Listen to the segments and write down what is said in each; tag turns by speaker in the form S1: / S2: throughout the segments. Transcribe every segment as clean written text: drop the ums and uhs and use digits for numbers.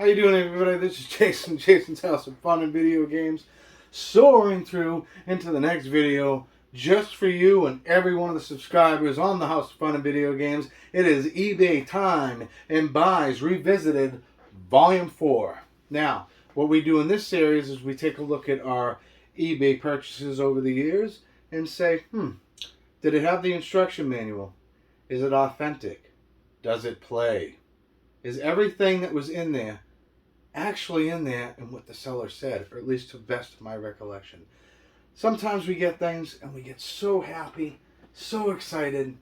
S1: you doing, everybody? This is Jason, Jason's House of Fun and Video Games, soaring through into the next video just for you and every one of the subscribers on the House of Fun and Video Games. It is eBay Time and Buys Revisited Volume 4. Now, what we do in this series is we take a look at our eBay purchases over the years and say, did it have the instruction manual? Is it authentic? Does it play? Is everything that was in there actually in there and what the seller said, or at least to the best of my recollection? Sometimes we get things and we get so happy, so excited,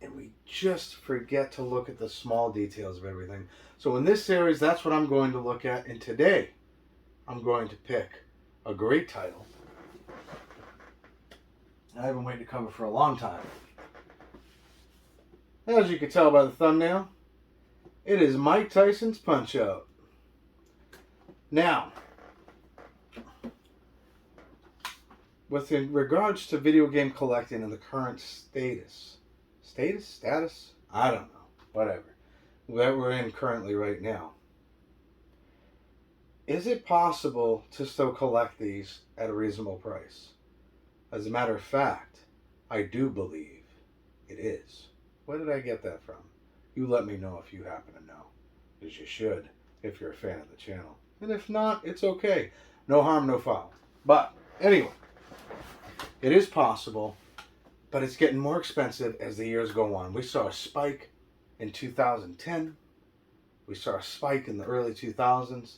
S1: and we just forget to look at the small details of everything. So in this series, that's what I'm going to look at, and today I'm going to pick a great title I've been waiting to cover for a long time. As you can tell by the thumbnail, it is Mike Tyson's Punch-Out. Now, with regards to video game collecting and the current status, I don't know, whatever, that we're in currently right now, is it possible to still collect these at a reasonable price? As a matter of fact, I do believe it is. Where did I get that from? You let me know if you happen to know, because you should if you're a fan of the channel. And if not, it's okay. No harm, no foul. But anyway, it is possible, but it's getting more expensive as the years go on. We saw a spike in 2010. We saw a spike in the early 2000s.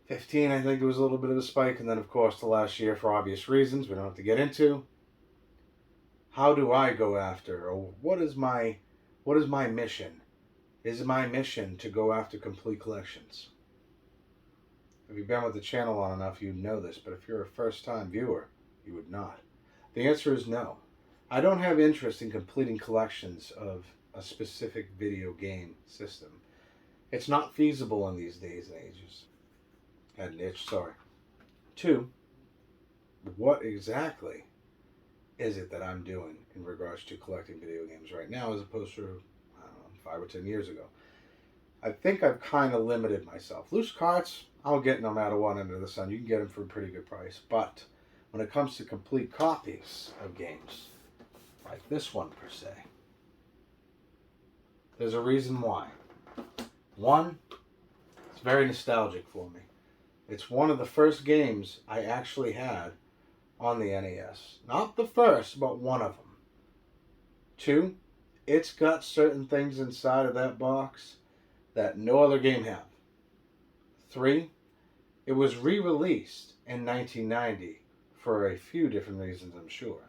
S1: 15, I think there was a little bit of a spike. And then, of course, the last year, for obvious reasons we don't have to get into. How do I go after, or what is my mission? Is my mission to go after complete collections? If you've been with the channel long enough, you'd know this, but if you're a first-time viewer, you would not. The answer is no. I don't have interest in completing collections of a specific video game system. It's not feasible in these days and ages. Had an itch, sorry. 2, what exactly is it that I'm doing in regards to collecting video games right now as opposed to, I don't know, 5 or 10 years ago? I think I've kind of limited myself. Loose carts, I'll get no matter what under the sun. You can get them for a pretty good price. But when it comes to complete copies of games, like this one per se, there's a reason why. One, it's very nostalgic for me. It's one of the first games I actually had on the NES. Not the first, but one of them. 2, it's got certain things inside of that box that no other game have. 3, it was re-released in 1990 for a few different reasons, I'm sure.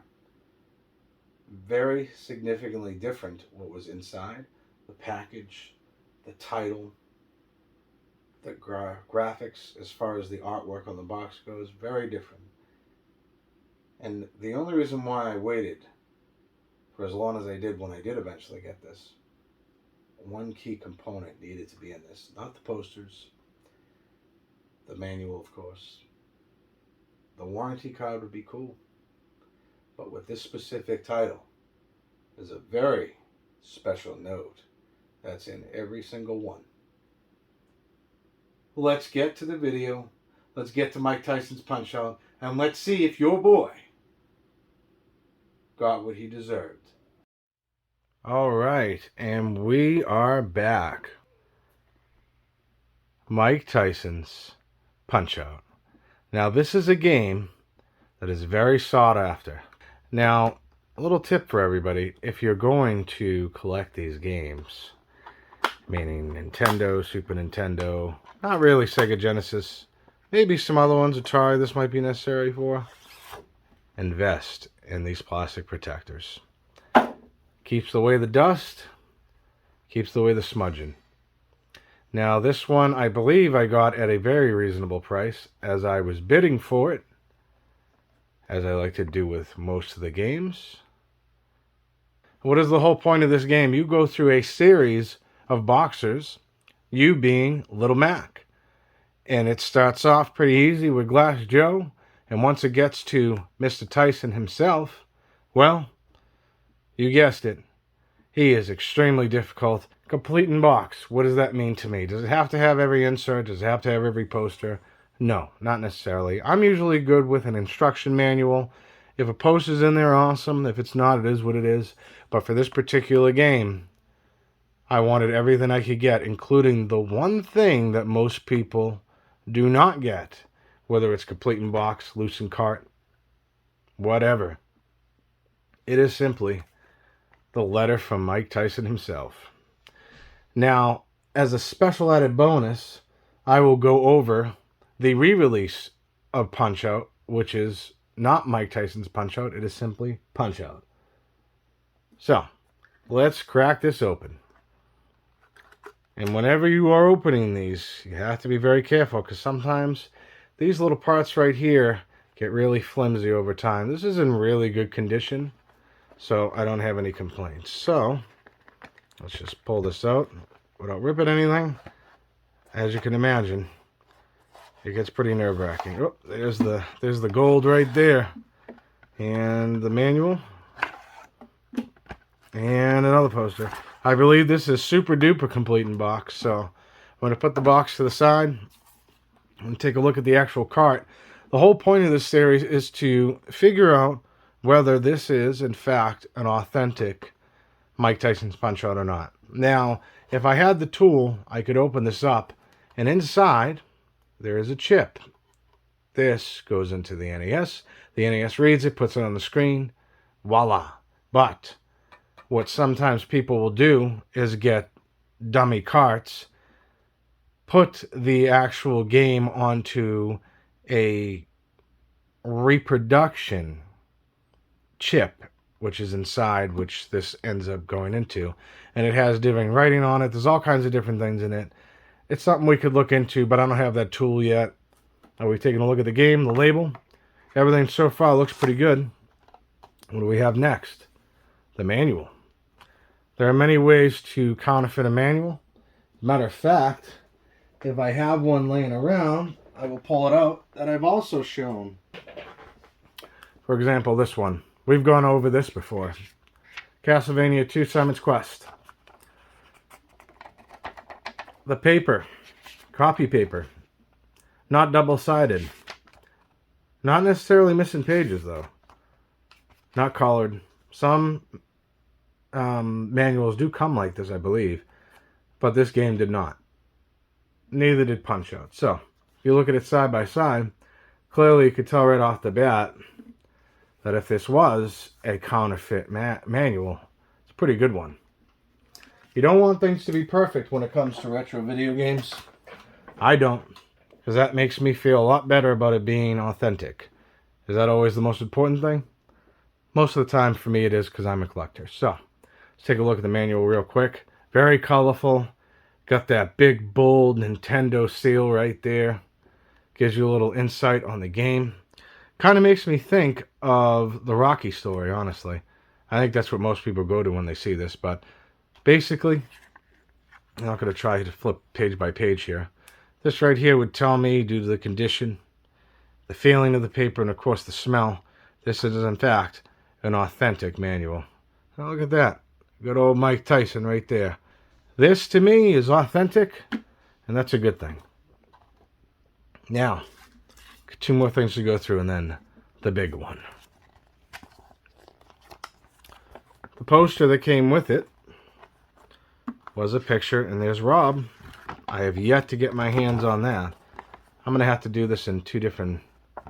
S1: Very significantly different what was inside, the package, the title, the graphics as far as the artwork on the box goes, very different. And the only reason why I waited for as long as I did when I did eventually get this, one key component needed to be in this. Not the posters, the manual, of course. The warranty card would be cool. But with this specific title, there's a very special note that's in every single one. Let's get to the video. Let's get to Mike Tyson's Punch-Out, and let's see if your boy got what he deserved. All right, and we are back. Mike Tyson's Punch-Out. Now, this is a game that is very sought after. Now, a little tip for everybody. If you're going to collect these games, meaning Nintendo, Super Nintendo, not really Sega Genesis, maybe some other ones, Atari this might be necessary for, invest in these plastic protectors. Keeps away the dust, keeps away the smudging. Now this one I believe I got at a very reasonable price as I was bidding for it, as I like to do with most of the games. What is the whole point of this game? You go through a series of boxers, you being Little Mac. And it starts off pretty easy with Glass Joe, and once it gets to Mr. Tyson himself, well, you guessed it. He is extremely difficult, Complete in box. What does that mean to me? Does it have to have every insert? Does it have to have every poster? No, not necessarily. I'm usually good with an instruction manual. If a poster's in there, awesome. If it's not, it is what it is. But for this particular game, I wanted everything I could get, including the one thing that most people do not get, whether it's complete in box, loose in cart, whatever. It is simply the letter from Mike Tyson himself. Now, as a special added bonus, I will go over the re-release of Punch-Out, which is not Mike Tyson's Punch-Out. It is simply Punch-Out. So, let's crack this open. And whenever you are opening these, you have to be very careful, because sometimes these little parts right here get really flimsy over time. This is in really good condition, so I don't have any complaints. So, let's just pull this out without ripping anything. As you can imagine, it gets pretty nerve-wracking. Oh, there's the gold right there. And the manual. And another poster. I believe this is super duper complete in box, so I'm going to put the box to the side and take a look at the actual cart. The whole point of this series is to figure out whether this is, in fact, an authentic Mike Tyson's Punch-Out or not. Now, if I had the tool, I could open this up, and inside, there is a chip. This goes into the NES. The NES reads it, puts it on the screen. Voila. But what sometimes people will do is get dummy carts, put the actual game onto a reproduction chip, which is inside, which this ends up going into. And it has different writing on it. There's all kinds of different things in it. It's something we could look into, but I don't have that tool yet. We've taken a look at the game, the label. Everything so far looks pretty good. What do we have next? The manual. There are many ways to counterfeit a manual. Matter of fact, if I have one laying around, I will pull it out that I've also shown. For example, this one. We've gone over this before. Castlevania 2 Simon's Quest. The paper. Copy paper. Not double-sided. Not necessarily missing pages, though. Not colored. Some manuals do come like this, I believe. But this game did not. Neither did Punch-Out. So, if you look at it side by side, clearly you could tell right off the bat that if this was a counterfeit manual, it's a pretty good one. You don't want things to be perfect when it comes to retro video games. I don't, because that makes me feel a lot better about it being authentic. Is that always the most important thing? Most of the time for me it is, because I'm a collector. So, let's take a look at the manual real quick. Very colorful. Got that big, bold Nintendo seal right there. Gives you a little insight on the game. Kind of makes me think of the Rocky story, honestly. I think that's what most people go to when they see this, but basically, I'm not going to try to flip page by page here. This right here would tell me, due to the condition, the feeling of the paper, and of course the smell, this is in fact an authentic manual. Now look at that. Good old Mike Tyson right there. This to me is authentic, and that's a good thing. Now, two more things to go through, and then the big one. The poster that came with it was a picture, and there's Rob. I have yet to get my hands on that. I'm going to have to do this in two different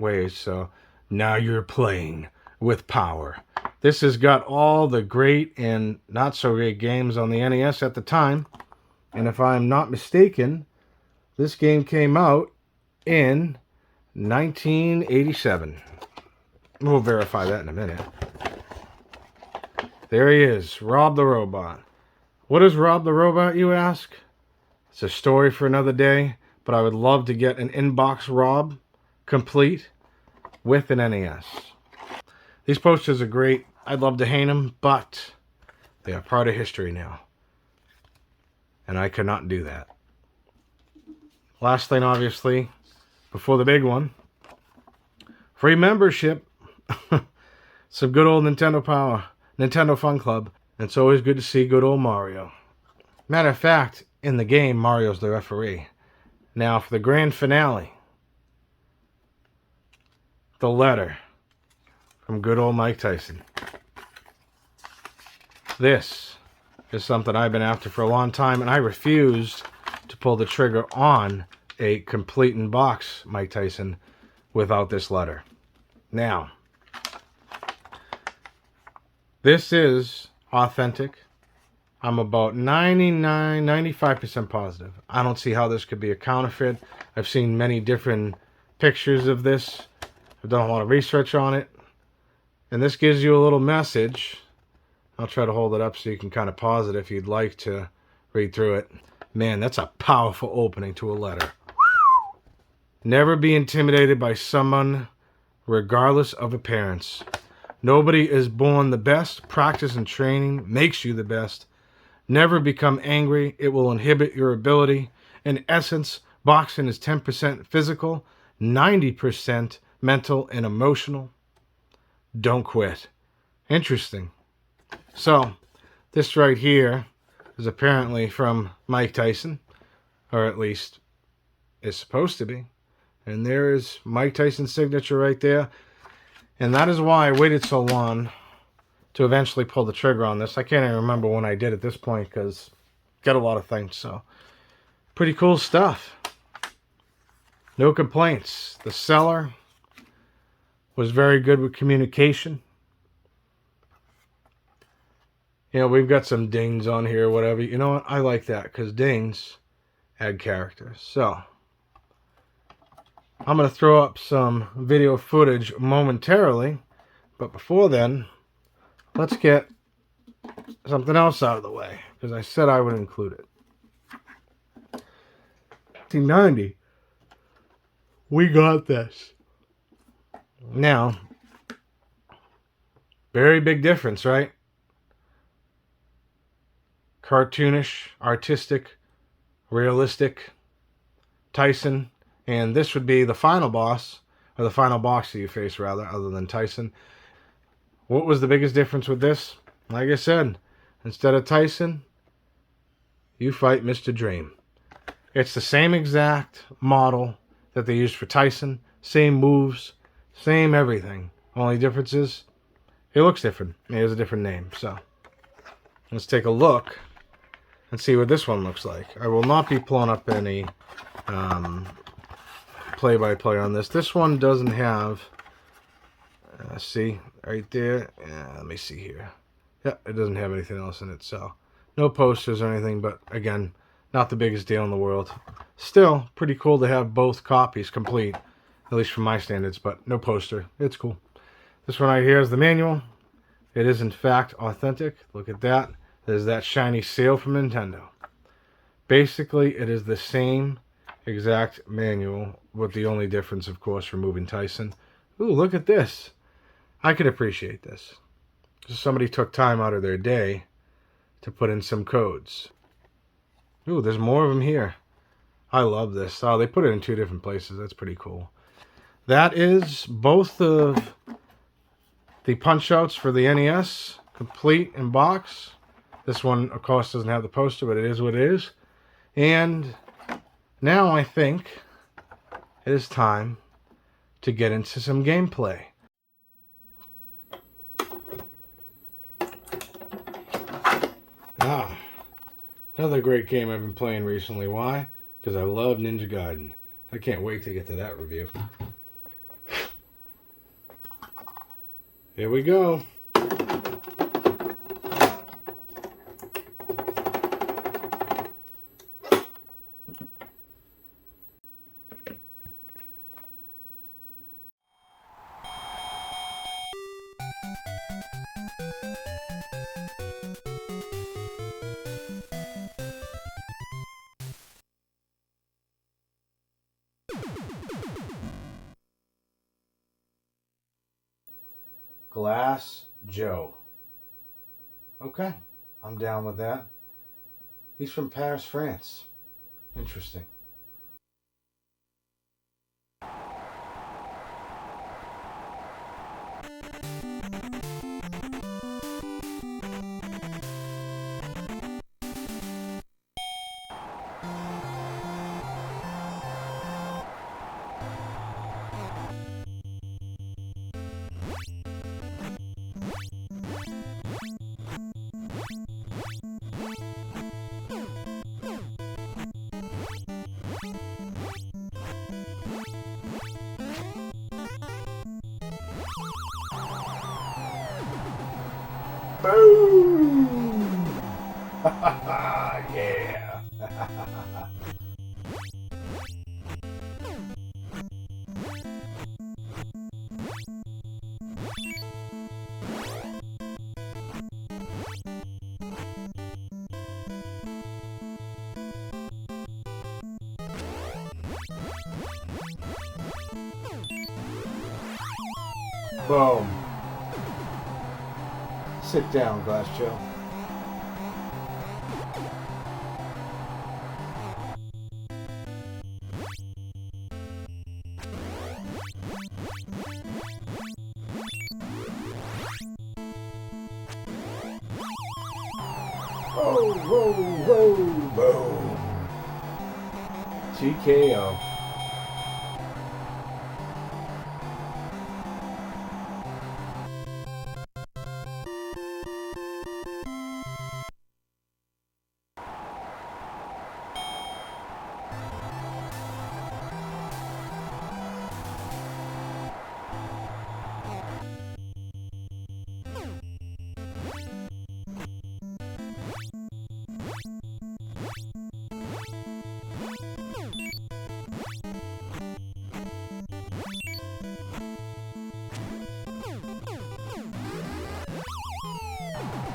S1: ways, so now you're playing with power. This has got all the great and not so great games on the NES at the time, and if I'm not mistaken, this game came out in 1987. We'll verify that in a minute. There he is, Rob the Robot. What is Rob the Robot, you ask? It's a story for another day, but I would love to get an inbox Rob complete with an NES. These posters are great. I'd love to hang them, but they are part of history now. And I cannot do that. Last thing, obviously, before the big one. Free membership. Some good old Nintendo power. Nintendo Fun Club. It's always good to see good old Mario. Matter of fact, in the game, Mario's the referee. Now, for the grand finale, the letter from good old Mike Tyson. This is something I've been after for a long time, and I refused to pull the trigger on a complete in box Mike Tyson without this letter. Now, this is authentic. I'm about 95% positive. I don't see how this could be a counterfeit. I've seen many different pictures of this. I've done a lot of research on it. And this gives you a little message. I'll try to hold it up so you can kind of pause it if you'd like to read through it. Man, that's a powerful opening to a letter. Never be intimidated by someone, regardless of appearance. Nobody is born the best. Practice and training makes you the best. Never become angry. It will inhibit your ability. In essence, boxing is 10% physical, 90% mental and emotional. Don't quit. Interesting. So, this right here is apparently from Mike Tyson, or at least is supposed to be. And there is Mike Tyson's signature right there. And that is why I waited so long to eventually pull the trigger on this. I can't even remember when I did at this point because got a lot of things. So, pretty cool stuff. No complaints. The seller was very good with communication. You know, we've got some dings on here, whatever. You know what? I like that because dings add character. So, I'm going to throw up some video footage momentarily. But before then, let's get something else out of the way because I said I would include it. 1990. We got this. Now, very big difference, right? Cartoonish, artistic, realistic, Tyson, and this would be the final boss, or the final boxer you face, rather, other than Tyson. What was the biggest difference with this? Like I said, instead of Tyson, you fight Mr. Dream. It's the same exact model that they used for Tyson, same moves, same everything. Only difference is, it looks different. It has a different name, so let's take a look and see what this one looks like. I will not be pulling up any play-by-play on this. This one doesn't have, see, right there. Let me see here. Yeah, it doesn't have anything else in it, so no posters or anything, but again, not the biggest deal in the world. Still, pretty cool to have both copies complete, at least from my standards, but no poster. It's cool. This one right here is the manual. It is, in fact, authentic. Look at that. There's that shiny seal from Nintendo. Basically, it is the same exact manual, with the only difference, of course, removing Tyson. Ooh, look at this. I could appreciate this. Somebody took time out of their day to put in some codes. Ooh, there's more of them here. I love this. Oh, they put it in 2 different places. That's pretty cool. That is both of the punch-outs for the NES, complete in box. This one, of course, doesn't have the poster, but it is what it is. And now I think it is time to get into some gameplay. Another great game I've been playing recently. Why? Because I love Ninja Gaiden. I can't wait to get to that review. Here we go. Glass Joe. Okay, I'm down with that. He's from Paris, France. Interesting. Boom! Yeah! Boom. Sit down, Glass Joe. Whoa, whoa, whoa, boom. TKO.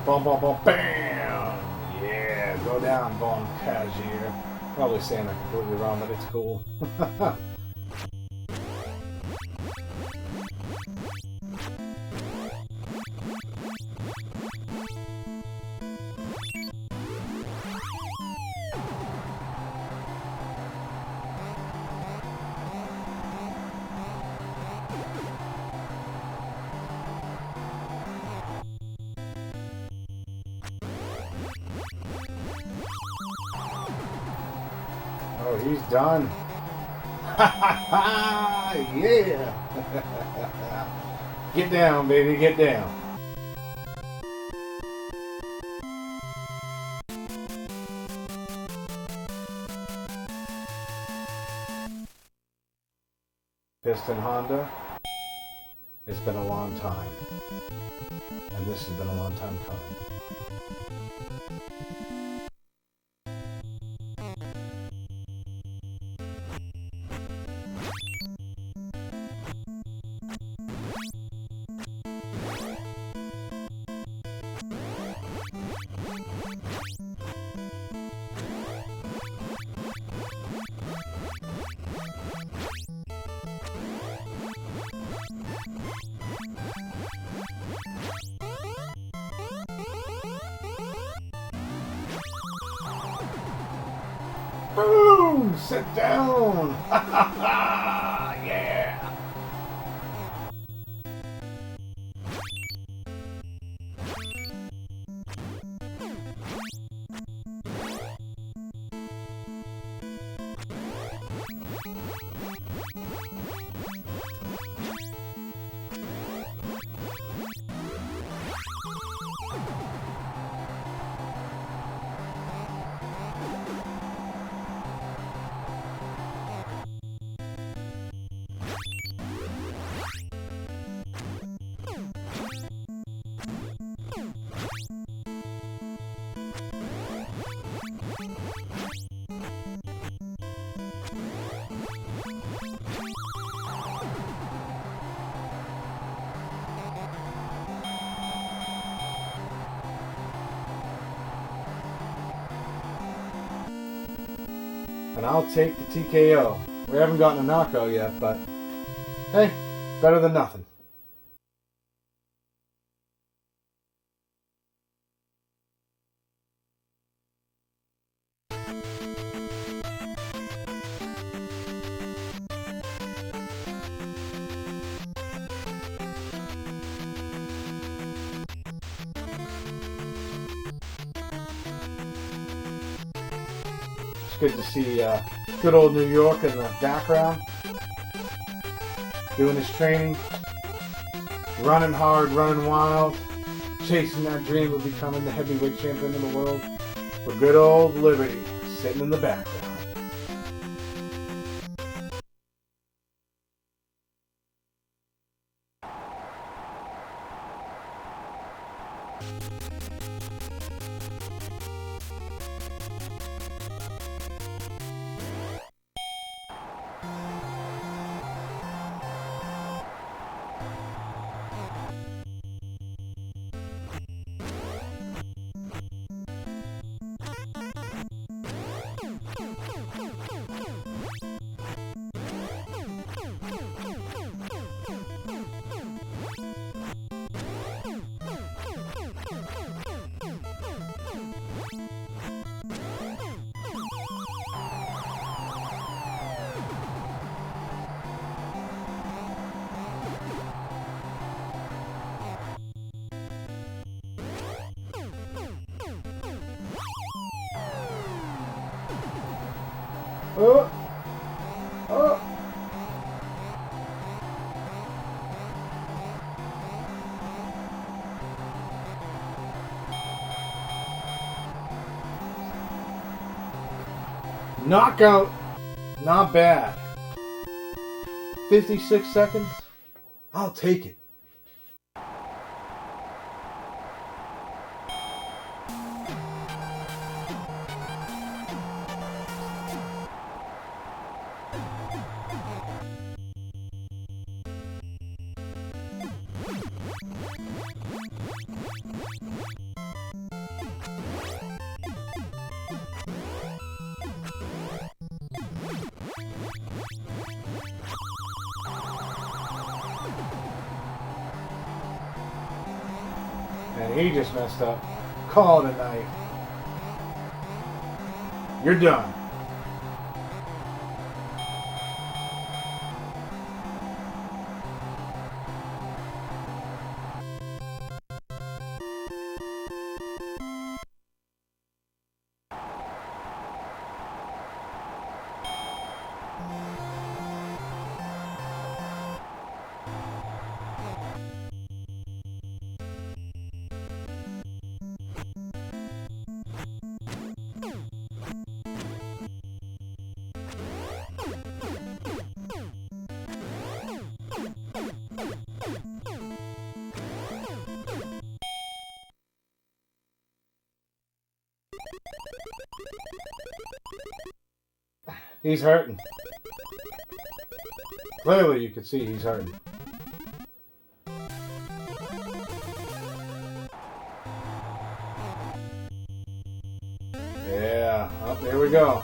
S1: Bum, bum, bum, bam! Yeah, go down, Von Cashier. Probably saying that completely wrong, but it's cool. Oh, he's done. Yeah. Get down, baby, get down. Piston Honda, it's been a long time. And this has been a long time coming. Boom! Sit down! Yeah! And I'll take the TKO. We haven't gotten a knockout yet, but hey, better than nothing. It's good to see good old New York in the background, doing his training, running hard, running wild, chasing that dream of becoming the heavyweight champion of the world, with good old Liberty sitting in the background. Oh! Oh! Knockout! Not bad. 56 seconds? I'll take it. And he just messed up. Call it a night. You're done. He's hurting. Clearly you can see he's hurting. Yeah, oh, there we go.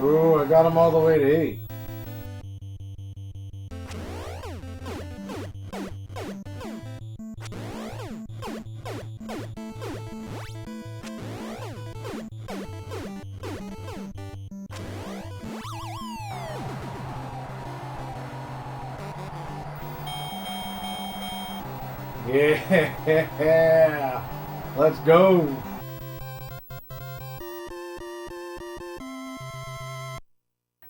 S1: Ooh, I got him all the way to 8. Yeah, let's go.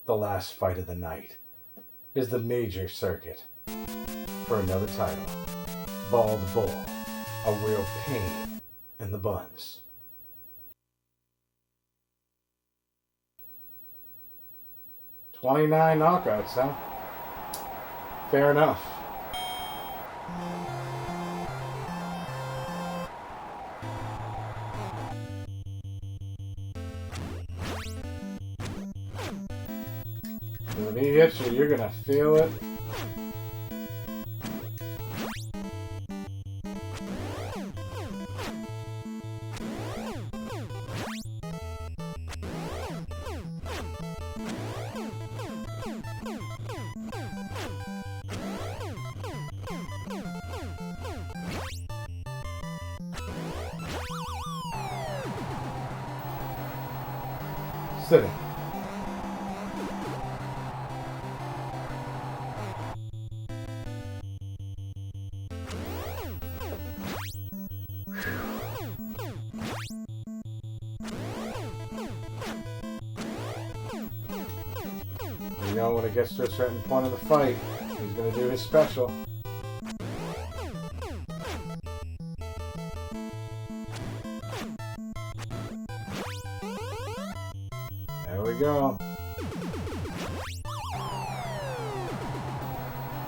S1: The last fight of the night is the major circuit for another title. Bald Bull, a real pain in the buns. "29 knockouts, huh? Fair enough." When he hits you, you're gonna feel it. Sitting. You know, when it gets to a certain point of the fight, he's going to do his special. There we go.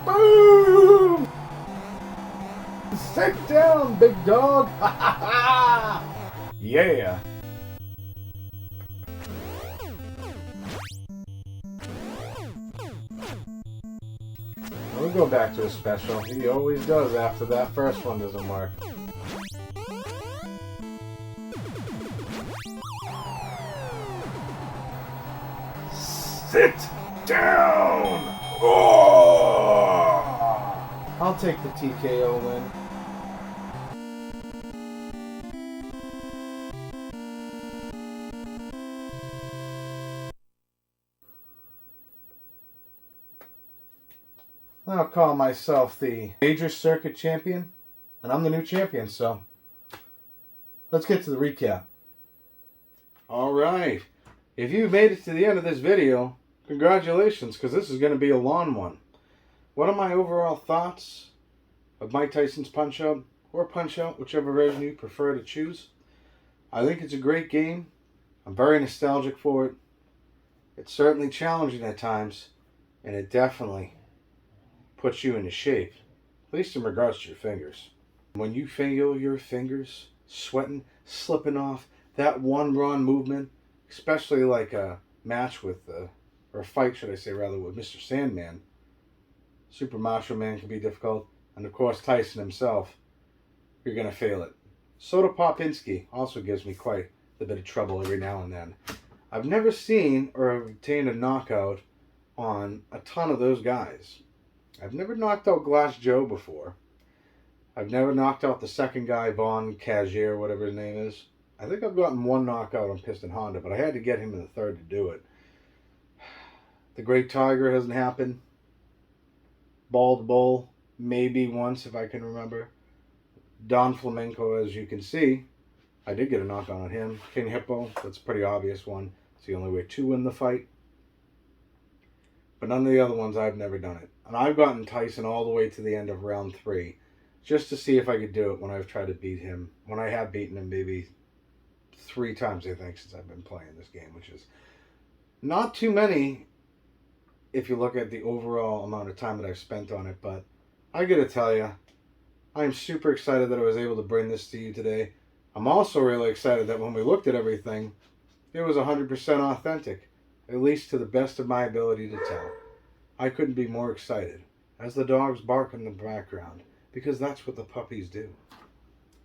S1: Boom! Sit down, big dog! Yeah! We'll go back to his special. He always does after that first one doesn't work. Sit down! Oh! I'll take the TKO win. I'll call myself the Major Circuit Champion, and I'm the new champion, so let's get to the recap. Alright, if you made it to the end of this video, congratulations, because this is going to be a long one. What are my overall thoughts of Mike Tyson's Punch-Out, or Punch-Out, whichever version you prefer to choose? I think it's a great game. I'm very nostalgic for it. It's certainly challenging at times, and it definitely puts you into shape, at least in regards to your fingers. When you feel your fingers sweating, slipping off, that one run movement, especially like a match with, or a fight, should I say, rather, with Mr. Sandman, Super Macho Man can be difficult, and of course Tyson himself, you're going to fail it. Soda Popinski also gives me quite a bit of trouble every now and then. I've never seen or obtained a knockout on a ton of those guys. I've never knocked out Glass Joe before. I've never knocked out the second guy, Von Cagier, whatever his name is. I think I've gotten one knockout on Piston Honda, but I had to get him in the third to do it. The Great Tiger hasn't happened. Bald Bull, maybe once if I can remember. Don Flamenco, as you can see, I did get a knockout on him. King Hippo, that's a pretty obvious one. It's the only way to win the fight. But none of the other ones, I've never done it. And I've gotten Tyson all the way to the end of round 3, just to see if I could do it when I've tried to beat him. When I have beaten him maybe 3 times, I think, since I've been playing this game, which is not too many if you look at the overall amount of time that I've spent on it. But I gotta tell you, I'm super excited that I was able to bring this to you today. I'm also really excited that when we looked at everything, it was 100% authentic, at least to the best of my ability to tell. I couldn't be more excited as the dogs bark in the background, because that's what the puppies do.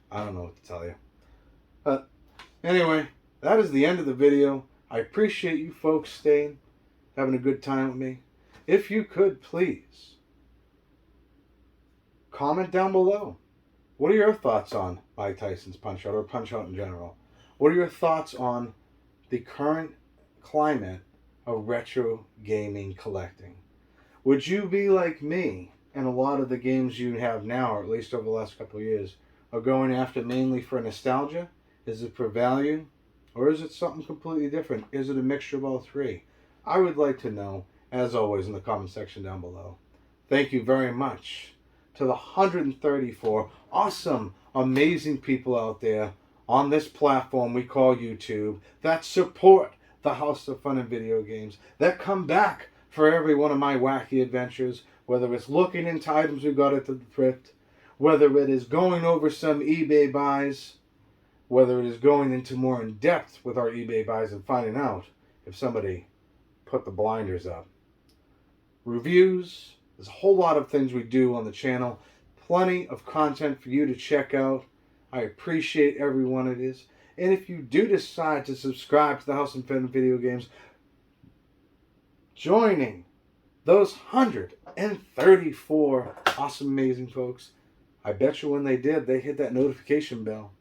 S1: I don't know what to tell you. But anyway, that is the end of the video. I appreciate you folks staying, having a good time with me. If you could, please comment down below. What are your thoughts on Mike Tyson's Punch-Out, or Punch-Out in general? What are your thoughts on the current climate of retro gaming collecting? Would you be like me, and a lot of the games you have now, or at least over the last couple of years, are going after mainly for nostalgia? Is it for value? Or is it something completely different? Is it a mixture of all three? I would like to know, as always, in the comment section down below. Thank you very much to the 134 awesome, amazing people out there on this platform we call YouTube that support the House of Fun and Video Games, that come back for every one of my wacky adventures, whether it's looking into items we got at the thrift, whether it is going over some eBay buys, whether it is going into more in depth with our eBay buys and finding out if somebody put the blinders up. Reviews, there's a whole lot of things we do on the channel, plenty of content for you to check out. I appreciate every one of it. And if you do decide to subscribe to the House of Fun and Video Games, joining those 134 awesome, amazing folks, I bet you when they did, they hit that notification bell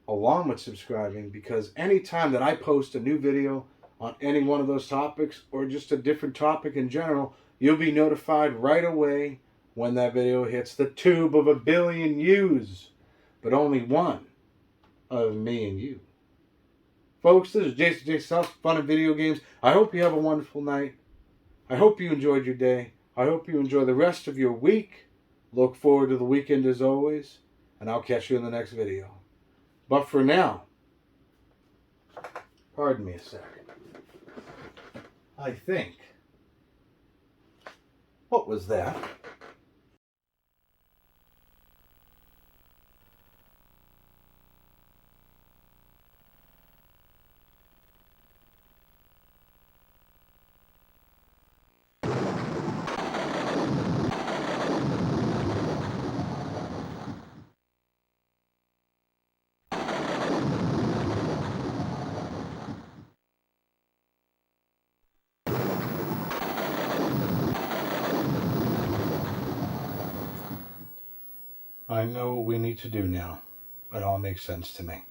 S1: along with subscribing, because anytime that I post a new video, on any one of those topics or just a different topic in general, you'll be notified right away when that video hits the tube of 1 billion views. But only one of me and you. Folks, this is Jason J. South, Fun and Video Games. I hope you have a wonderful night. I hope you enjoyed your day. I hope you enjoy the rest of your week. Look forward to the weekend as always. And I'll catch you in the next video. But for now, pardon me a second. I think, what was that? I know what we need to do now. It all makes sense to me.